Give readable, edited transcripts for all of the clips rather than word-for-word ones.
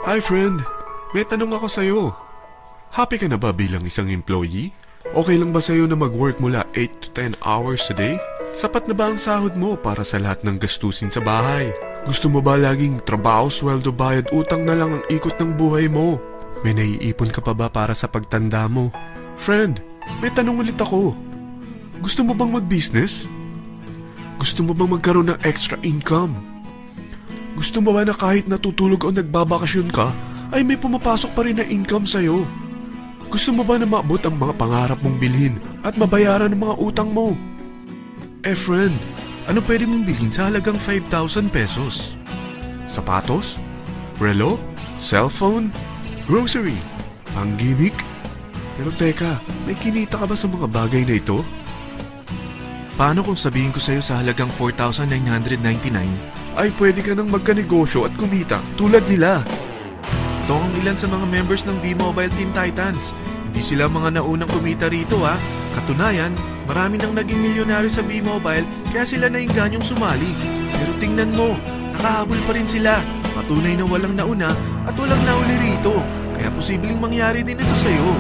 Hi friend, may tanong ako sa'yo. Happy ka na ba bilang isang employee? Okay lang ba sa'yo na mag-work mula 8 to 10 hours a day? Sapat na ba ang sahod mo para sa lahat ng gastusin sa bahay? Gusto mo ba laging trabaho, sweldo, bayad, utang na lang ang ikot ng buhay mo? May naiipon ka pa ba para sa pagtanda mo? Friend, may tanong ulit ako. Gusto mo bang mag-business? Gusto mo bang magkaroon ng extra income? Gusto mo ba na kahit natutulog o nagbabakasyon ka, ay may pumapasok pa rin na income sa'yo? Gusto mo ba na maabot ang mga pangarap mong bilhin at mabayaran ang mga utang mo? Friend, ano pwede mong bilhin sa halagang 5,000 pesos? Sapatos? Relo? Cellphone? Grocery? Pang-gimmick? Pero teka, may kinita ka ba sa mga bagay na ito? Paano kung sabihin ko sa'yo sa halagang 4,999 ay pwede ka nang magkanegosyo at kumita tulad nila? Ito ang ilan sa mga members ng V-Mobile Team Titans. Hindi sila mga naunang kumita rito ha. Katunayan, marami nang naging milyonaryo sa V-Mobile kaya sila naingganyong sumali. Pero tingnan mo, nakahabol pa rin sila. Patunay na walang nauna at walang nauli rito. Kaya posibleng mangyari din ito sa'yo.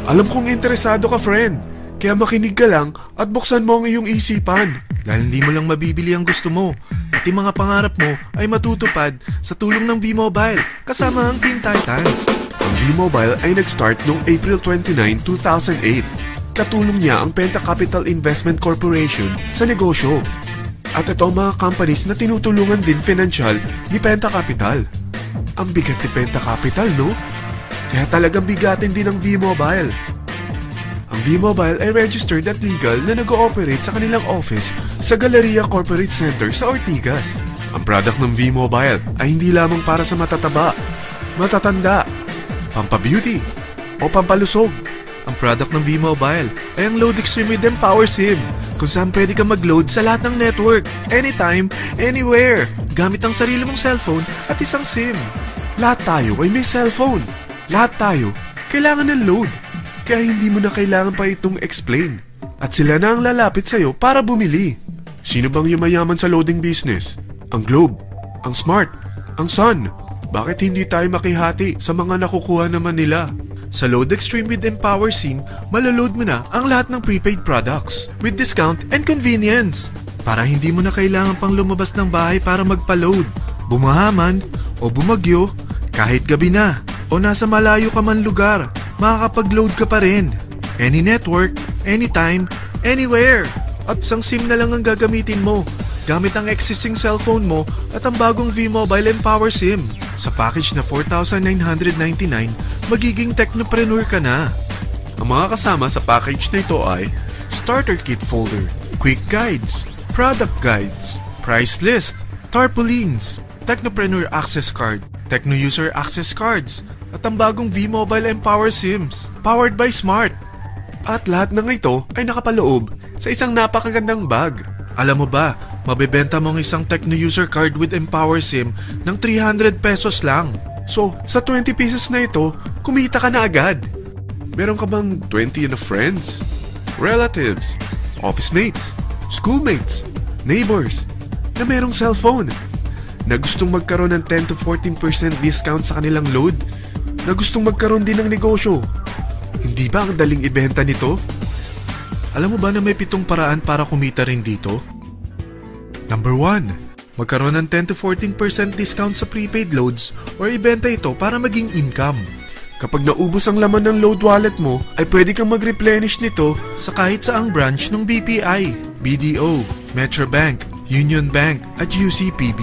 Alam kong interesado ka, friend. Kaya makinig ka lang at buksan mo ang iyong isipan. Dahil hindi mo lang mabibili ang gusto mo. At yung mga pangarap mo ay matutupad sa tulong ng V-Mobile kasama ang Team Titans. Ang V-Mobile ay nag-start noong April 29, 2008. Katulong niya ang Penta Capital Investment Corporation sa negosyo. At ito ang mga companies na tinutulungan din financial ni Penta Capital. Ang bigat ni Penta Capital, no? Kaya talagang bigatin din ang V-Mobile. Ang V-Mobile ay registered at legal na nag-ooperate sa kanilang office sa Galleria Corporate Center sa Ortigas. Ang product ng V-Mobile ay hindi lamang para sa matataba, matatanda, pampabeauty, o pampalusog. Ang product ng V-Mobile ay ang Load Extreme with Empower SIM, kung saan pwede kang mag-load sa lahat ng network, anytime, anywhere, gamit ang sarili mong cellphone at isang SIM. Lahat tayo ay may cellphone. Lahat tayo kailangan ng load. Kaya hindi mo na kailangan pa itong explain. At sila na ang lalapit sa'yo para bumili. Sino bang yumayaman sa loading business? Ang Globe, ang Smart, ang Sun. Bakit hindi tayo makihati sa mga nakukuha naman nila? Sa Load Extreme with Empower SIM, maloload mo na ang lahat ng prepaid products with discount and convenience. Para hindi mo na kailangan pang lumabas ng bahay para magpa-load. Bumahaman o bumagyo, kahit gabi na o nasa malayo ka man lugar, makakapag-load ka pa rin. Any network, anytime, anywhere. At isang SIM na lang ang gagamitin mo gamit ang existing cellphone mo at ang bagong V-Mobile Empower SIM. Sa package na 4,999, magiging technopreneur ka na. Ang mga kasama sa package na ito ay Starter Kit Folder, Quick Guides, Product Guides, Price List, Tarpaulins, Technopreneur Access Card, Techno User Access Cards, at ang bagong V-Mobile Empower SIMs, powered by Smart. At lahat ng ito ay nakapaloob sa isang napakagandang bag. Alam mo ba, mabebenta mo ang isang Techno User Card with Empower SIM ng 300 pesos lang. So, sa 20 pesos na ito, kumita ka na agad. Meron ka bang 20 na friends, relatives, office mates, schoolmates, neighbors, na merong cellphone, na gustong magkaroon ng 10 to 14% discount sa kanilang load, na gustong magkaroon din ng negosyo? Hindi ba ang daling ibenta nito? Alam mo ba na may 7 paraan para kumita rin dito? Number 1. Magkaroon ng 10 to 14% discount sa prepaid loads or ibenta ito para maging income. Kapag naubos ang laman ng load wallet mo, ay pwede kang mag-replenish nito sa kahit saang branch ng BPI, BDO, Metrobank, Union Bank at UCPB.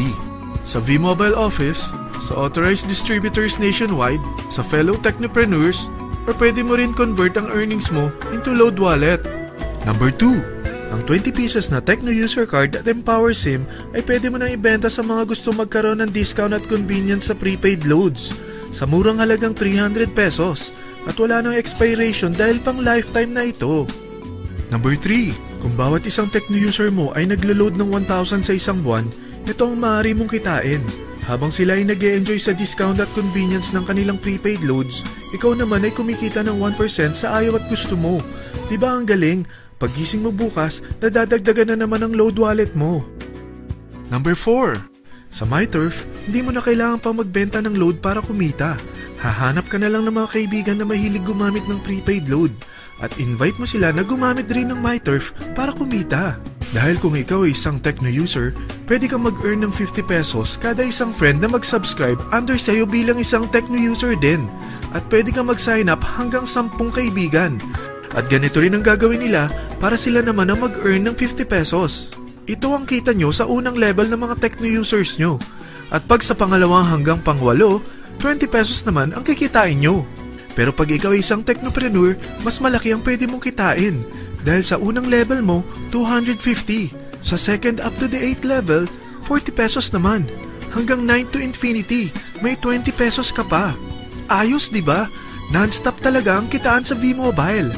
Sa V-Mobile Office, sa authorized distributors nationwide, sa fellow technopreneurs, or pwede mo rin convert ang earnings mo into load wallet. Number 2. Ang 20 pesos na Techno User Card at Empower SIM ay pwede mo nang ibenta sa mga gusto magkaroon ng discount at convenience sa prepaid loads sa murang halagang 300 pesos at wala nang expiration dahil pang lifetime na ito. Number 3. Kung bawat isang Techno user mo ay naglo-load ng 1,000 sa isang buwan, ito ang maaari mong kitain. Habang sila ay nag-e-enjoy sa discount at convenience ng kanilang prepaid loads, ikaw naman ay kumikita ng 1% sa ayaw at gusto mo. Diba ang galing? Paggising mo bukas, nadadagdagan na naman ang load wallet mo. Number 4. Sa MyTurf, hindi mo na kailangan pa magbenta ng load para kumita. Hahanap ka na lang ng mga kaibigan na mahilig gumamit ng prepaid load at invite mo sila na gumamit rin ng MyTurf para kumita. Dahil kung ikaw ay isang Tecno user, pwede kang mag-earn ng 50 pesos kada isang friend na mag-subscribe under sa'yo bilang isang Tecno user din. At pwede kang mag-sign up hanggang 10 kaibigan. At ganito rin ang gagawin nila para sila naman ang mag-earn ng 50 pesos. Ito ang kita nyo sa unang level ng mga Tecno users nyo. At pag sa pangalawa hanggang pang-8, 20 pesos naman ang kikitain nyo. Pero pag ikaw ay isang technopreneur, mas malaki ang pwede mong kitain. Dahil sa unang level mo, 250. Sa second up to the 8th level, 40 pesos naman. Hanggang 9 to infinity, may 20 pesos ka pa. Ayos, di ba? Non-stop talaga ang kitaan sa V-Mobile.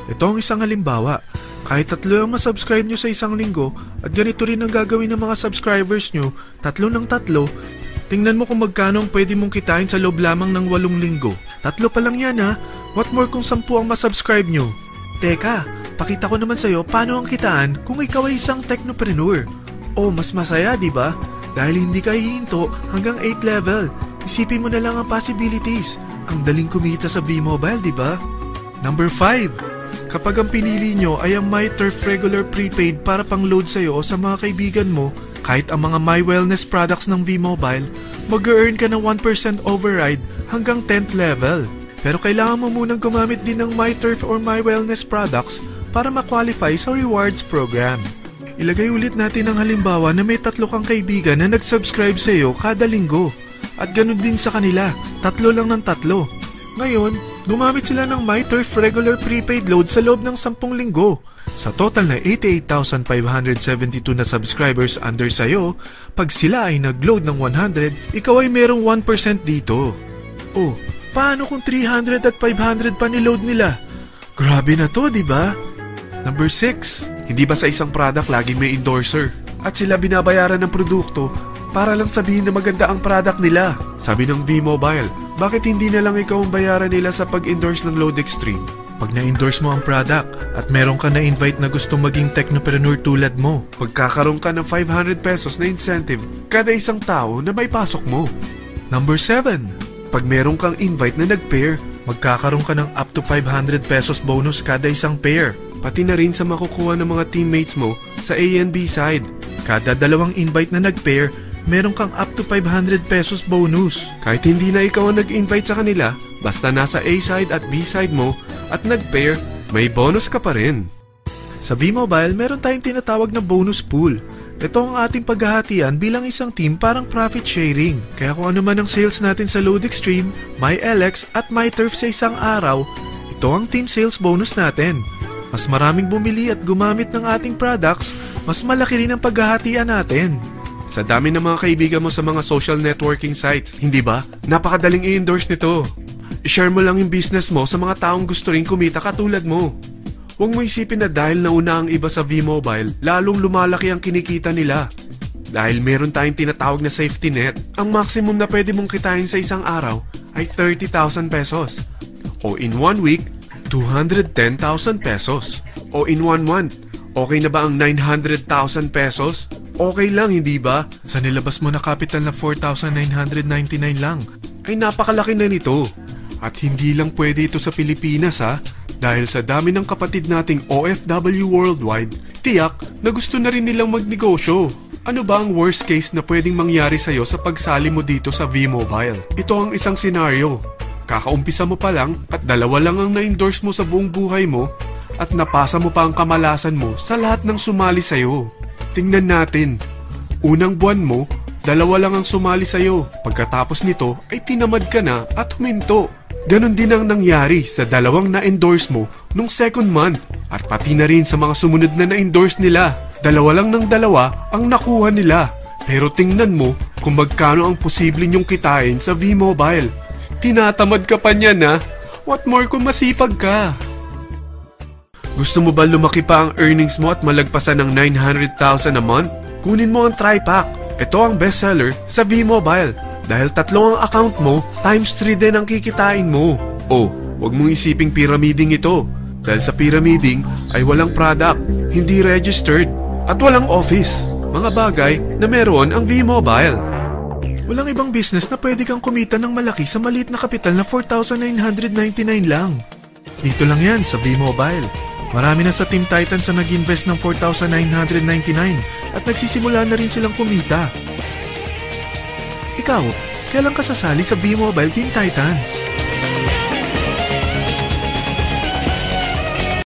Ito ang isang halimbawa. Kahit 3 ang masubscribe nyo sa isang linggo at ganito rin ang gagawin ng mga subscribers nyo, 3 ng 3, tingnan mo kung magkano ang pwede mong kitain sa loob lamang ng 8 linggo. 3 pa lang yan ha. What more kung 10 ang masubscribe nyo? Teka, pakita ko naman sa'yo paano ang kitaan kung ikaw ay isang technopreneur. Oh, mas masaya, di ba? Dahil hindi ka hihinto hanggang 8th level. Isipin mo na lang ang possibilities. Ang daling kumita sa V-Mobile, di ba? Number 5. Kapag ang pinili nyo ay ang MyTurf regular prepaid para pang-load sa'yo o sa mga kaibigan mo, kahit ang mga My Wellness products ng V-Mobile, mag-earn ka ng 1% override hanggang 10th level. Pero kailangan mo munang gumamit din ng MyTurf or My Wellness products para ma-qualify sa rewards program. Ilagay ulit natin ang halimbawa na may 3 kang kaibigan na nag-subscribe sa iyo kada linggo. At ganun din sa kanila, 3 lang ng 3. Ngayon, gumamit sila ng MyTurf regular prepaid load sa loob ng 10 linggo. Sa total na 88,572 na subscribers under sa'yo, pag sila ay nag-load ng 100, ikaw ay merong 1% dito. Oh, paano kung 300 at 500 pa niload nila? Grabe na to, di ba? Number 6. Hindi ba sa isang product laging may endorser? At sila binabayaran ng produkto para lang sabihin na maganda ang product nila. Sabi ng V-Mobile, bakit hindi na lang ikaw ang bayaran nila sa pag-endorse ng Load Extreme? Pag na-endorse mo ang product at meron ka na-invite na gustong maging technopreneur tulad mo, magkakaroon ka ng 500 pesos na incentive kada isang tao na may pasok mo. Number 7. Pag meron kang invite na nag-pair, magkakaroon ka ng up to 500 pesos bonus kada isang pair. Pati na rin sa makukuha ng mga teammates mo sa A and B side. Kada 2 invite na nag-pair, meron kang up to 500 pesos bonus. Kahit hindi na ikaw ang nag-invite sa kanila, basta nasa A side at B side mo at nag-pair, may bonus ka pa rin. Sa V-Mobile, meron tayong tinatawag na bonus pool. Ito ang ating paghahatian bilang isang team parang profit sharing. Kaya kung ano man ang sales natin sa Load Extreme, MyLX at MyTurf sa isang araw, ito ang team sales bonus natin. Mas maraming bumili at gumamit ng ating products, mas malaki rin ang paghahatian natin. Sa dami ng mga kaibigan mo sa mga social networking sites, hindi ba? Napakadaling i-endorse nito. I-share mo lang yung business mo sa mga taong gusto rin kumita katulad mo. Huwag mo isipin na dahil nauna ang iba sa V-Mobile, lalong lumalaki ang kinikita nila. Dahil meron tayong tinatawag na safety net, ang maximum na pwede mong kitain sa isang araw ay 30,000 pesos. O in 1 week, 210,000 pesos. O in 1 month, okay na ba ang 900,000 pesos? Okay lang, hindi ba? Sa nilabas mo na capital na 4,999 lang, ay napakalaki na nito. At hindi lang pwede ito sa Pilipinas ha, dahil sa dami ng kapatid nating OFW worldwide, tiyak na gusto na rin nilang magnegosyo. Ano ba ang worst case na pwedeng mangyari sa'yo sa pagsali mo dito sa V-Mobile? Ito ang isang senaryo. Kakaumpisa mo pa lang at 2 lang ang na-endorse mo sa buong buhay mo at napasa mo pa ang kamalasan mo sa lahat ng sumali sa'yo. Tingnan natin. Unang buwan mo, 2 lang ang sumali sa'yo. Pagkatapos nito ay tinamad ka na at huminto. Ganon din ang nangyari sa 2 na-endorse mo nung second month at pati na rin sa mga sumunod na na-endorse nila. 2 lang ng 2 ang nakuha nila. Pero tingnan mo kung magkano ang posible nyong kitain sa V-Mobile. Tinatamad ka pa niyan ha? What more kung masipag ka? Gusto mo ba lumaki pa ang earnings mo at malagpasan ng 900,000 a month? Kunin mo ang TriPack. Ito ang bestseller sa V-Mobile. Dahil 3 ang account mo, times 3 din ang kikitain mo. Oh, wag mong isiping pyramiding ito. Dahil sa pyramiding ay walang product, hindi registered, at walang office. Mga bagay na meron ang V-Mobile. Walang ibang business na pwede kang kumita ng malaki sa maliit na kapital na 4,999 lang. Dito lang yan sa V-Mobile. Marami na sa Team Titans na nag-invest ng 4,999 at nagsisimula na rin silang kumita. Ikaw, kailan ka sasali sa V-Mobile Team Titans?